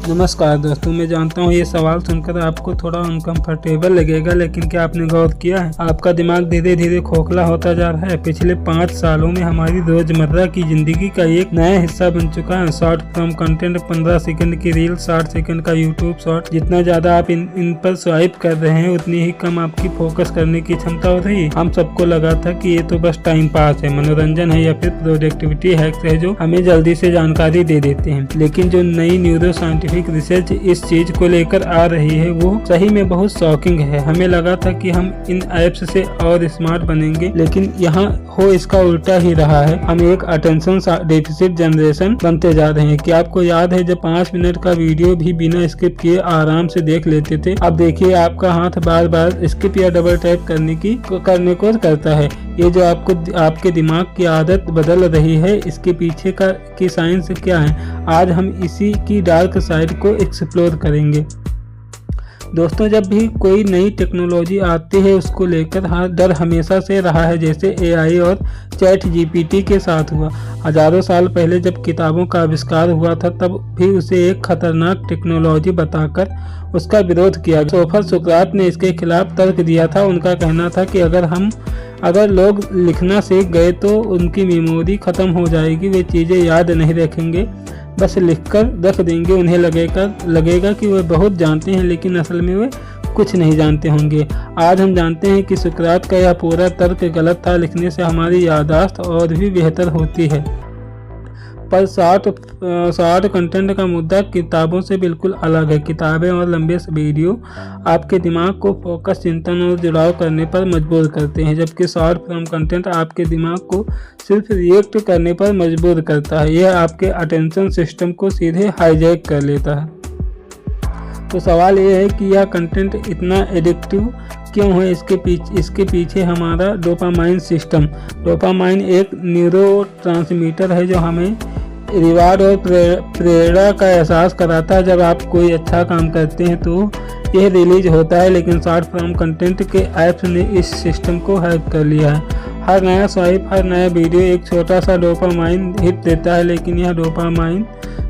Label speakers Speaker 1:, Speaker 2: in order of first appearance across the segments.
Speaker 1: नमस्कार दोस्तों, मैं जानता हूँ ये सवाल सुनकर आपको थोड़ा अनकंफर्टेबल लगेगा, लेकिन क्या आपने गौर किया है आपका दिमाग धीरे धीरे खोखला होता जा रहा है। पिछले 5 सालों में हमारी रोजमर्रा की जिंदगी का एक नया हिस्सा बन चुका है। शॉर्ट फॉर्म कंटेंट, 15 सेकंड की रील, 60 सेकंड का यूट्यूब शॉर्ट। जितना ज्यादा आप इन पर स्वाइप कर रहे हैं उतनी ही कम आपकी फोकस करने की क्षमता हो रही है। हम सबको लगा था कि ये तो बस टाइम पास है, मनोरंजन है या फिर प्रोडक्टिविटी हैक्स है जो हमें जल्दी से जानकारी दे देते हैं। लेकिन जो नई न्यूरो साइंटिफिक रिसर्च इस चीज को लेकर आ रही है वो सही में बहुत शॉकिंग है। हमें लगा था कि हम इन ऐप्स से और स्मार्ट बनेंगे, लेकिन यहाँ हो इसका उल्टा ही रहा है। हम एक अटेंशन डेफिसिट जनरेशन बनते जा रहे हैं। क्या आपको याद है जब 5 मिनट का वीडियो भी बिना स्किप किए आराम से देख लेते थे? अब देखिए आपका हाथ बार बार स्किप या डबल टैप करने को करता है। ये जो आपके दिमाग की आदत बदल रही है, इसके पीछे की साइंस क्या है, आज हम इसी की डार्क साइड को एक्सप्लोर करेंगे। दोस्तों, जब भी कोई नई टेक्नोलॉजी आती है उसको लेकर डर हमेशा से रहा है, जैसे AI और चैट GPT के साथ हुआ। हजारों साल पहले जब किताबों का आविष्कार हुआ था तब भी उसे एक खतरनाक टेक्नोलॉजी बताकर उसका विरोध किया। सोक्रात ने इसके खिलाफ तर्क दिया था। उनका कहना था कि अगर लोग लिखना सीख गए तो उनकी मेमोरी खत्म हो जाएगी, वे चीज़ें याद नहीं रखेंगे, बस लिखकर रख देंगे। उन्हें लगेगा कि वे बहुत जानते हैं, लेकिन असल में वे कुछ नहीं जानते होंगे। आज हम जानते हैं कि सुकरात का यह पूरा तर्क गलत था। लिखने से हमारी याददाश्त और भी बेहतर होती है। पर शॉर्ट कंटेंट का मुद्दा किताबों से बिल्कुल अलग है। किताबें और लंबे वीडियो आपके दिमाग को फोकस, चिंतन और जुड़ाव करने पर मजबूर करते हैं, जबकि शॉर्ट फॉर्म कंटेंट आपके दिमाग को सिर्फ रिएक्ट करने पर मजबूर करता है। यह आपके अटेंशन सिस्टम को सीधे हाईजैक कर लेता है। तो सवाल यह है कि यह कंटेंट इतना एडिक्टिव क्यों है? इसके पीछे हमारा डोपामाइन सिस्टम। डोपामाइन एक न्यूरोट्रांसमीटर है जो हमें रिवार्ड और प्रेरणा का एहसास कराता है। जब आप कोई अच्छा काम करते हैं तो यह रिलीज होता है, लेकिन शॉर्ट फॉर्म कंटेंट के ऐप्स ने इस सिस्टम को हैक कर लिया है। हर नया स्वाइप, हर नया वीडियो एक छोटा सा डोपामाइन हिट देता है, लेकिन यह डोपामाइन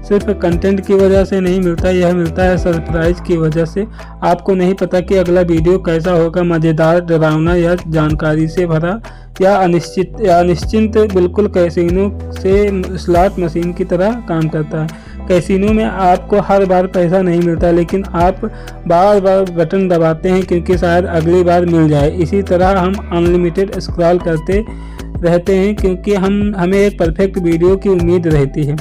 Speaker 1: सिर्फ कंटेंट की वजह से नहीं मिलता, यह मिलता है सरप्राइज की वजह से। आपको नहीं पता कि अगला वीडियो कैसा होगा, मज़ेदार, डरावना या जानकारी से भरा या अनिश्चित। बिल्कुल कैसीनो से स्लॉट मशीन की तरह काम करता है। कैसीनो में आपको हर बार पैसा नहीं मिलता, लेकिन आप बार बार बटन दबाते हैं क्योंकि शायद अगली बार मिल जाए। इसी तरह हम अनलिमिटेड स्क्रॉल करते रहते हैं क्योंकि हमें एक परफेक्ट वीडियो की उम्मीद रहती है।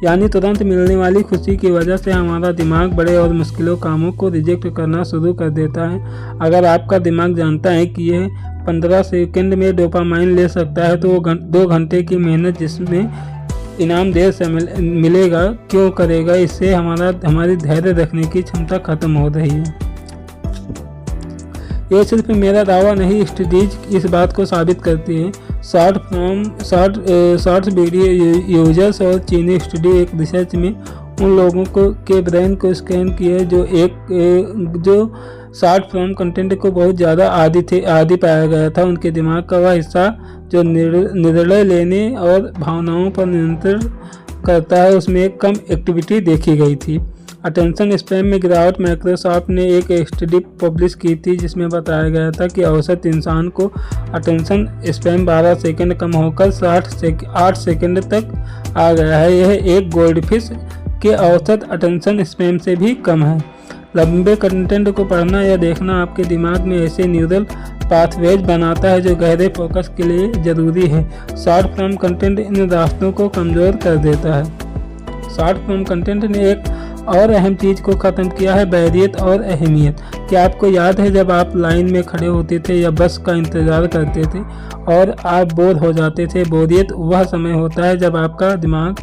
Speaker 1: यानी तुरंत मिलने वाली खुशी की वजह से हमारा दिमाग बड़े और मुश्किलों कामों को रिजेक्ट करना शुरू कर देता है। अगर आपका दिमाग जानता है कि यह 15 सेकंड में डोपामाइन ले सकता है तो 2 घंटे की मेहनत जिसमें इनाम देर से मिलेगा क्यों करेगा? इससे हमारी धैर्य रखने की क्षमता खत्म हो रही है। यह सिर्फ मेरा दावा नहीं, स्टडीज इस बात को साबित करती है। शॉर्ट वीडियो यूजर्स और चीनी स्टडी एक रिसर्च में उन लोगों के ब्रेन को स्कैन किए जो शॉर्ट फॉर्म कंटेंट को बहुत ज़्यादा आदी पाया गया था। उनके दिमाग का वह हिस्सा जो निर्णय लेने और भावनाओं पर नियंत्रण करता है उसमें एक कम एक्टिविटी देखी गई थी। अटेंशन स्पैम में गिरावट। माइक्रोसॉफ्ट ने एक स्टडी पब्लिश की थी जिसमें बताया गया था कि औसत इंसान को अटेंशन स्पैम 12 सेकंड कम होकर 8 सेकंड तक आ गया है। यह एक गोल्डफिश के औसत अटेंशन स्पैम से भी कम है। लंबे कंटेंट को पढ़ना या देखना आपके दिमाग में ऐसे न्यूरल पाथवेज बनाता है जो गहरे फोकस के लिए ज़रूरी है। शॉर्ट फॉर्म कंटेंट इन रास्तों को कमज़ोर कर देता है। शॉर्ट फॉर्म कंटेंट ने एक और अहम चीज़ को ख़त्म किया है, बैरियत और अहमियत। क्या आपको याद है जब आप लाइन में खड़े होते थे या बस का इंतज़ार करते थे और आप बोर हो जाते थे? बोरियत वह समय होता है जब आपका दिमाग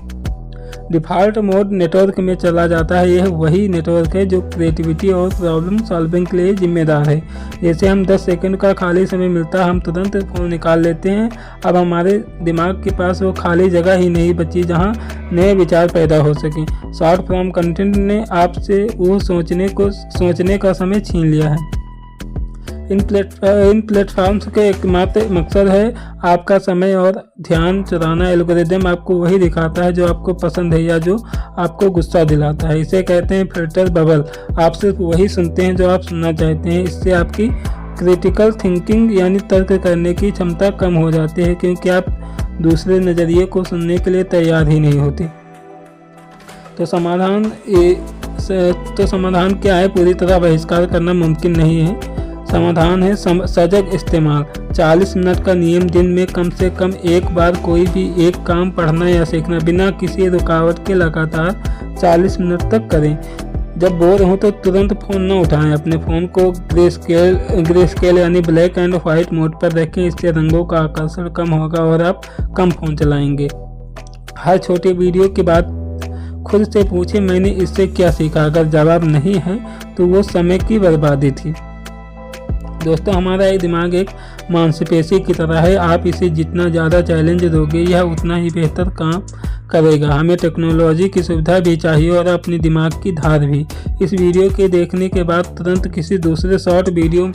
Speaker 1: डिफ़ॉल्ट मोड नेटवर्क में चला जाता है। यह वही नेटवर्क है जो क्रिएटिविटी और प्रॉब्लम सॉल्विंग के लिए जिम्मेदार है। जैसे हम 10 सेकंड का खाली समय मिलता है हम तुरंत फ़ोन निकाल लेते हैं। अब हमारे दिमाग के पास वो खाली जगह ही नहीं बची जहां नए विचार पैदा हो सकें। शॉर्ट फॉर्म कंटेंट ने आपसे वो सोचने का समय छीन लिया है। इन प्लेटफॉर्म्स के एकमात्र मकसद है आपका समय और ध्यान चुराना। एल्गोरिदम आपको वही दिखाता है जो आपको पसंद है या जो आपको गुस्सा दिलाता है। इसे कहते हैं फिल्टर बबल। आप सिर्फ वही सुनते हैं जो आप सुनना चाहते हैं। इससे आपकी क्रिटिकल थिंकिंग यानी तर्क करने की क्षमता कम हो जाती है, क्योंकि आप दूसरे नज़रिए को सुनने के लिए तैयार ही नहीं होते। तो समाधान क्या है? पूरी तरह बहिष्कार करना मुमकिन नहीं है। समाधान है सजग इस्तेमाल। 40 मिनट का नियम, दिन में कम से कम एक बार कोई भी एक काम पढ़ना या सीखना बिना किसी रुकावट के लगातार 40 मिनट तक करें। जब बोर हो तो तुरंत फ़ोन न उठाएं। अपने फ़ोन को ग्रे स्केल यानी ब्लैक एंड वाइट मोड पर रखें। इससे रंगों का आकर्षण कम होगा और आप कम फ़ोन चलाएंगे। हर छोटे वीडियो के बाद खुद से पूछें, मैंने इससे क्या सीखा? अगर जवाब नहीं है तो वो समय की बर्बादी थी। दोस्तों, हमारा एक दिमाग एक मांसपेशी की तरह है। आप इसे जितना ज़्यादा चैलेंज दोगे यह उतना ही बेहतर काम करेगा। हमें टेक्नोलॉजी की सुविधा भी चाहिए और अपने दिमाग की धार भी। इस वीडियो के देखने के बाद तुरंत किसी दूसरे शॉर्ट वीडियो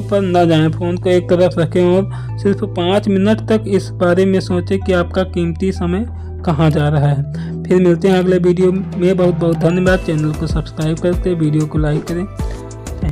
Speaker 1: पर न जाएं। फ़ोन को एक तरफ रखें और सिर्फ 5 मिनट तक इस बारे में सोचें कि आपका कीमती समय कहाँ जा रहा है। फिर मिलते हैं अगले वीडियो में। बहुत बहुत धन्यवाद। चैनल को सब्सक्राइब करके वीडियो को लाइक करें।